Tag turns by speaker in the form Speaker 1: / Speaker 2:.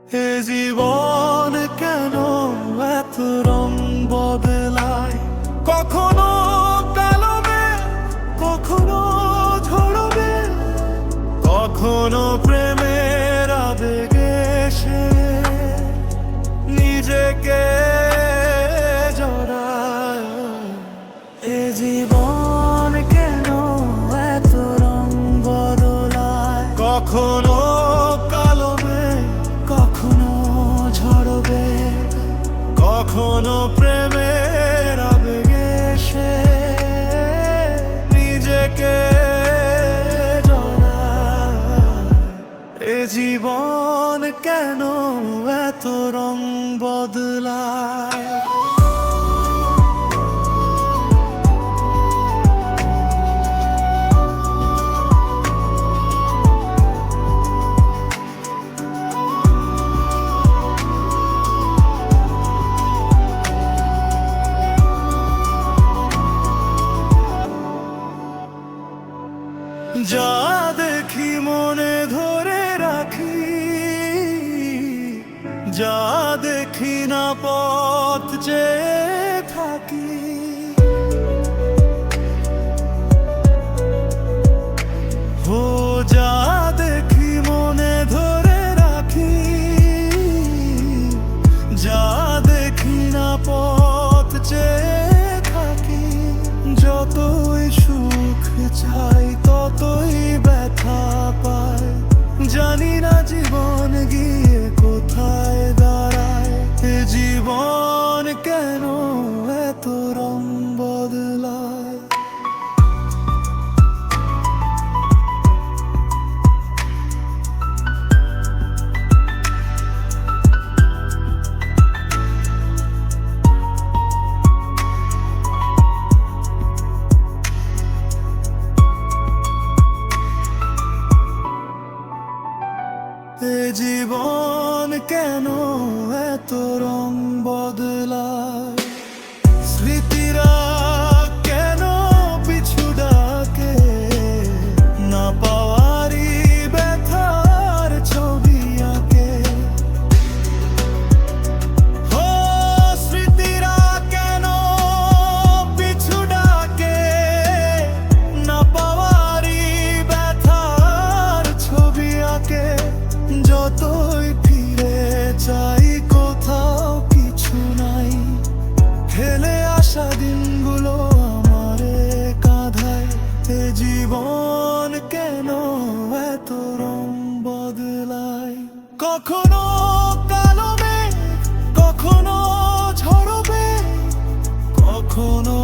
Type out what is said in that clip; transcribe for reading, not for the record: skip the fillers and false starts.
Speaker 1: এ জীবন কেন এত রং বদলায়, কখনো কালবে, কখনো ঝরবে, কখনো প্রেমের আবেগে সে নিজেকে জড়ায়। এ জীবন কেন এত রং বদলায়, কখনো কালবে, কখনো ঝরবে, কখনো প্রেমের আবেগে সে নিজেকে জড়ায়। এ জীবন কেন এত রং বদলায়। যা দেখি মনে ধরে রাখি, যা দেখি না পথ চেয়ে থাকি। ও যা দেখি মনে ধরে রাখি, যা দেখি না পথ চেয়ে থাকি। যতই সুখ চাই ততই ব্যথা পায়, জানি না জীবন গিয়ে কোথায় দাঁড়ায়। এ জীবন কেন এত রং বদলায়। এ জীবন কেন এত রং বদলায়। স্মৃতিরা কেন পিছু ডাকে, না পাওয়ারই ব্যথার ছবি আঁকে। ও স্মৃতিরা কেন পিছু ডাকে, না পাওয়ারই ব্যথার ছবি আঁকে। যতই ফিরে চাই কোথাও কিছু নাই, ফেলে আসা দিনগুলো আমারে কাঁধায়। এ জীবন কেন এত রং বদলায়, কখনো কালো মেঘ, কখনো ঝরবে, কখনো